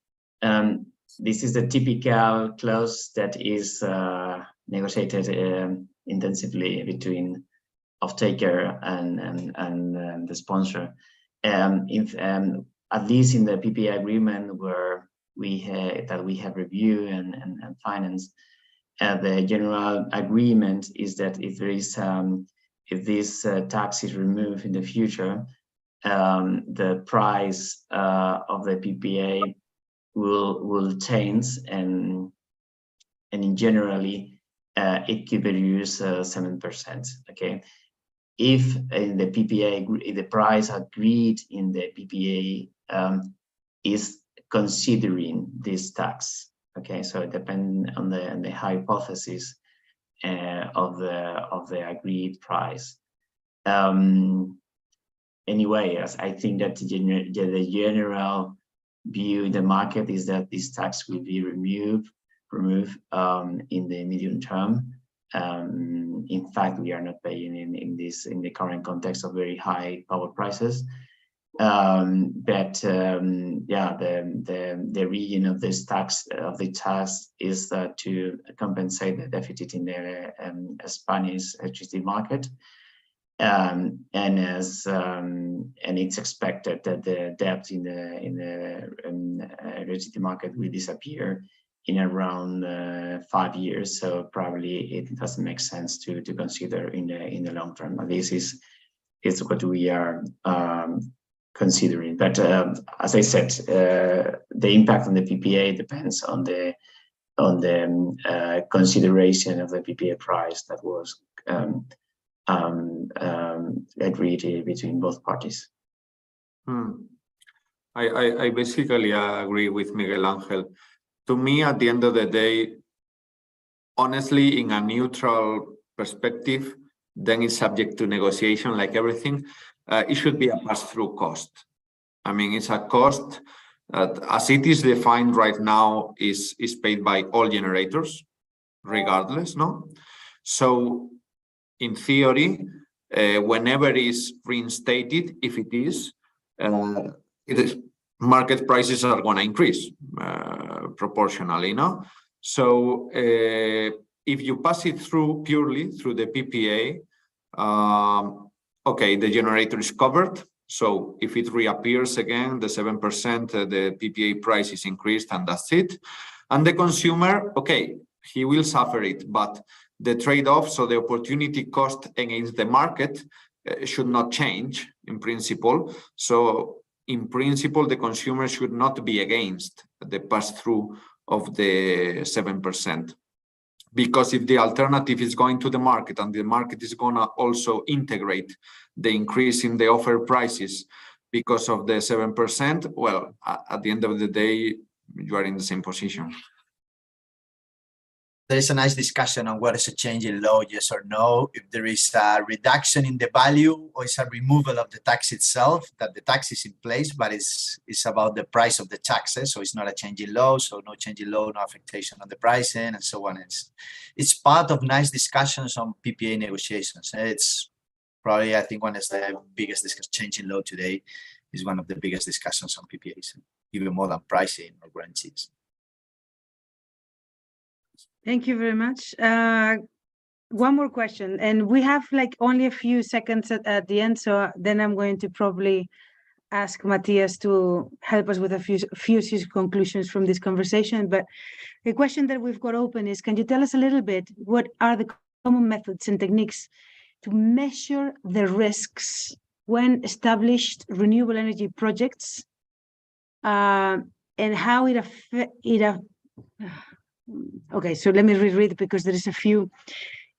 this is the typical clause that is negotiated intensively between off-taker and the sponsor. At least in the PPA agreement where we have reviewed and financed, the general agreement is that if this tax is removed in the future, the price of the PPA will change, and in generally it could reduce 7%. Okay, if in the PPA the price agreed in the PPA is considering this tax. Okay, so it depends on the hypothesis of the agreed price. Anyway, as I think that the general view in the market is that this tax will be removed in the medium term. In fact, we are not paying in the current context of very high power prices. But the region of this tax is to compensate the deficit in the Spanish electricity market, and it's expected that the debt in the electricity market will disappear in around 5 years. So probably it doesn't make sense to consider in the long term. And this is what we are considering. But as I said, the impact on the PPA depends on the consideration of the PPA price that was agreed between both parties. I basically agree with Miguel Ángel. To me, at the end of the day, honestly, in a neutral perspective, then it's subject to negotiation like everything. It should be a pass-through cost. I mean, it's a cost that, as it is defined right now, is paid by all generators, regardless, no? So, in theory, whenever it is reinstated, if it is, market prices are going to increase proportionally, no? So, if you pass it through purely through the PPA, okay, the generator is covered. So if it reappears again, the 7%, the PPA price is increased, and that's it. And the consumer, okay, he will suffer it, but the trade-off, so the opportunity cost against the market should not change in principle. So in principle, the consumer should not be against the pass-through of the 7%. Because if the alternative is going to the market and the market is going to also integrate the increase in the offer prices because of the 7%, well, at the end of the day, you are in the same position. there is a nice discussion on what is a change in law, yes or no, if there is a reduction in the value or it's a removal of the tax itself, that the tax is in place, but it's about the price of the taxes. So it's not a change in law, so no change in law, no affectation on the pricing and so on. It's part of nice discussions on PPA negotiations. It's probably, I think, one of the biggest change in law today is one of the biggest discussions on PPAs, even more than pricing or guarantees. Thank you very much. One more question, and we have like only a few seconds at the end, so then I'm going to probably ask Matías to help us with a few conclusions from this conversation. But the question that we've got open is, can you tell us a little bit what are the common methods and techniques to measure the risks when established renewable energy projects, and how it affects okay, so let me reread because there is a few.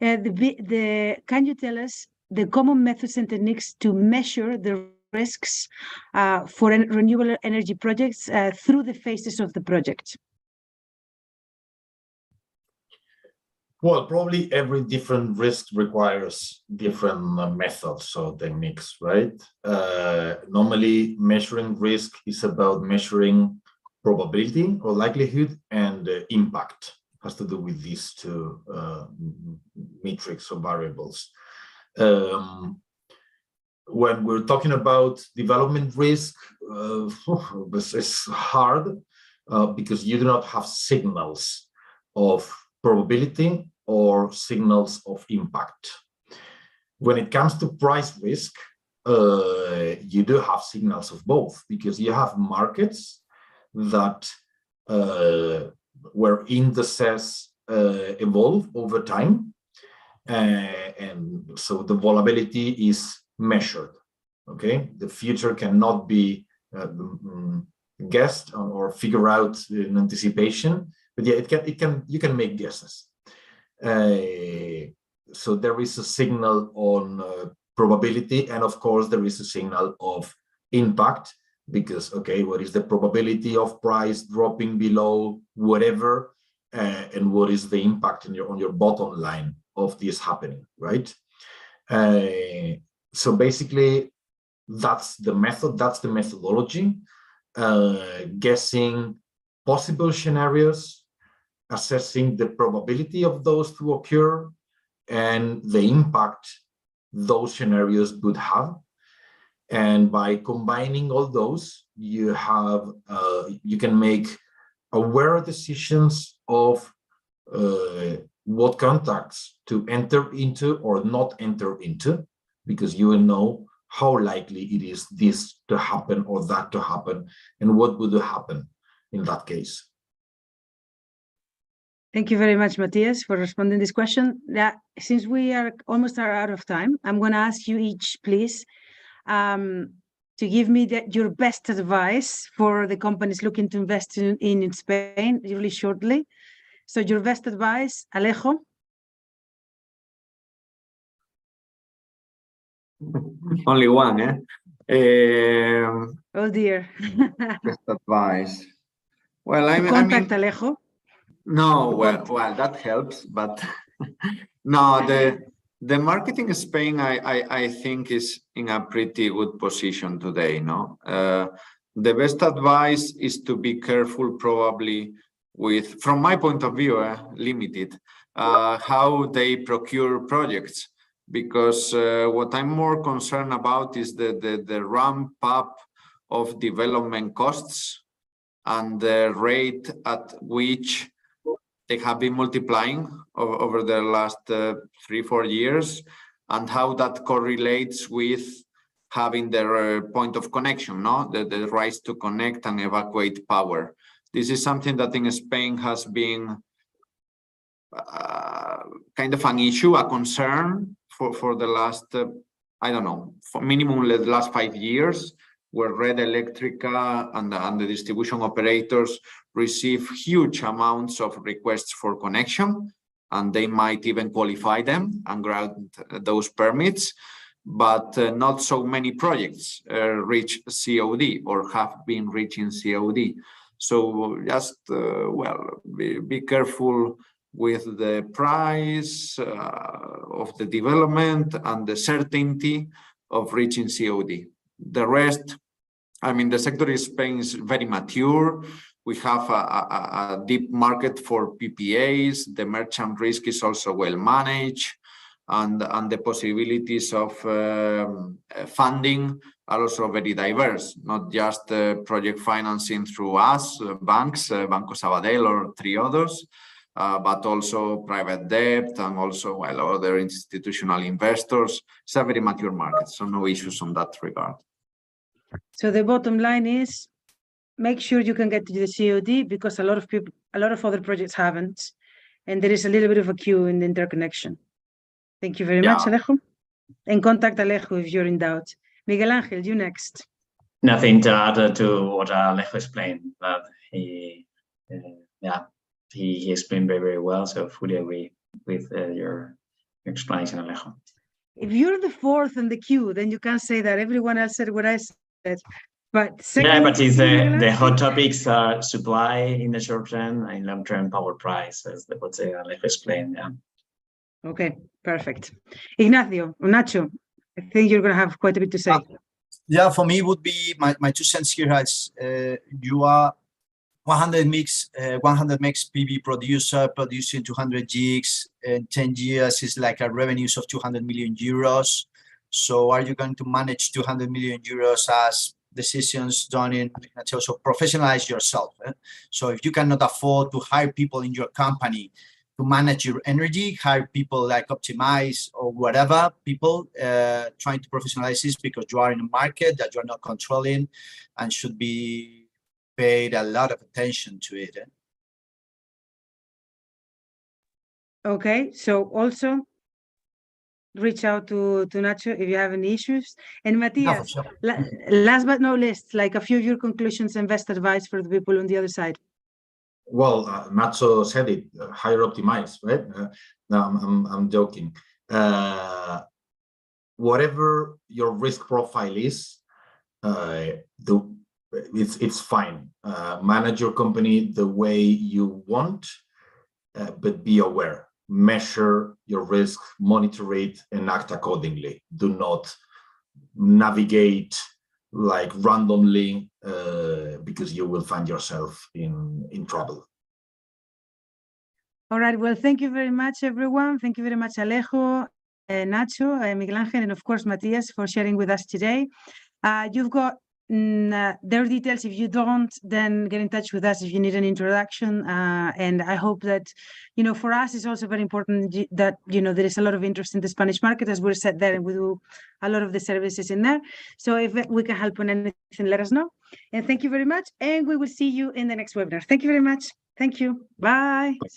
Can you tell us the common methods and techniques to measure the risks for renewable energy projects through the phases of the project? Well, probably every different risk requires different methods or techniques, right? Normally, measuring risk is about measuring probability or likelihood, and impact has to do with these two metrics or variables. When we're talking about development risk, it's hard because you do not have signals of probability or signals of impact. When it comes to price risk, you do have signals of both, because you have markets that where indices evolve over time, and so the volatility is measured. Okay, the future cannot be guessed or figure out in anticipation, but yeah, you can make guesses. So there is a signal on probability, and of course there is a signal of impact, because okay, what is the probability of price dropping below whatever, and what is the impact on your bottom line of this happening, right? So basically that's the method, that's the methodology, guessing possible scenarios, assessing the probability of those to occur and the impact those scenarios would have. And by combining all those, you have you can make aware decisions of what contracts to enter into or not enter into, because you will know how likely it is this to happen or that to happen, and what would happen in that case. Thank you very much, Matías, for responding to this question. Since we are almost out of time, I'm going to ask you each, please, to give me your best advice for the companies looking to invest in Spain really shortly. So your best advice, Alejo? Only one, eh? Oh dear. Best advice. Well, I mean, Contact Alejo. No, well, that helps, but no, the marketing in Spain, I think, is in a pretty good position today. No, the best advice is to be careful, probably with, from my point of view, limited, how they procure projects, because what I'm more concerned about is the ramp up of development costs and the rate at which they have been multiplying over the last 3-4 years, and how that correlates with having their point of connection, no? The rights to connect and evacuate power. This is something that in Spain has been kind of an issue, a concern for the last, I don't know, for minimum the last 5 years, where Red Eléctrica and the distribution operators receive huge amounts of requests for connection, and they might even qualify them and grant those permits, but not so many projects reach COD or have been reaching COD. So just, well, be careful with the price of the development and the certainty of reaching COD. The rest, I mean, the sector in Spain is very mature. We have a deep market for PPAs. The merchant risk is also well managed, and the possibilities of funding are also very diverse, not just project financing through us, banks, Banco Sabadell or Triodos, but also private debt and also other institutional investors. It's a very mature market, so no issues on that regard. So the bottom line is, make sure you can get to the COD, because a lot of other projects haven't, and there is a little bit of a queue in the interconnection. Thank you very much, Alejo. And contact Alejo if you're in doubt. Miguel Ángel, you next. Nothing to add to what Alejo explained, but he explained very, very well. So fully agree with your explanation, Alejo. If you're the fourth in the queue, then you can't say that everyone else said what I said. But but it's the hot topics are supply in the short term and long-term power price, as what Alejo explained. Yeah. Okay, perfect. Ignacio, Nacho, I think you're going to have quite a bit to say. Yeah, for me would be my 2 cents here is you are 100 megs PV producer producing 200 gigs in 10 years is like a revenues of 200 million euros. So are you going to manage 200 million euros as decisions done in so professionalize yourself? So if you cannot afford to hire people in your company to manage your energy, hire people like Optimize or whatever, people trying to professionalize this, because you are in a market that you're not controlling and should be paid a lot of attention to it. Okay, so also reach out to Nacho if you have any issues. And Matías, sure. Last but not least, like a few of your conclusions and best advice for the people on the other side. Well, Nacho said it, hire Optimize, right? No, I'm joking. Whatever your risk profile is, it's fine. Manage your company the way you want, but be aware. Measure your risk, monitor it, and act accordingly. Do not navigate like randomly, because you will find yourself in trouble. All right, well, thank you very much, everyone. Thank you very much, Alejo, Nacho, Miguel Ángel, and of course, Matías, for sharing with us today. You've got their details. If you don't, then get in touch with us if you need an introduction. And I hope that, for us, it's also very important that, there is a lot of interest in the Spanish market, as we're set there, and we do a lot of the services in there. So if we can help on anything, let us know. And thank you very much. And we will see you in the next webinar. Thank you very much. Thank you. Bye.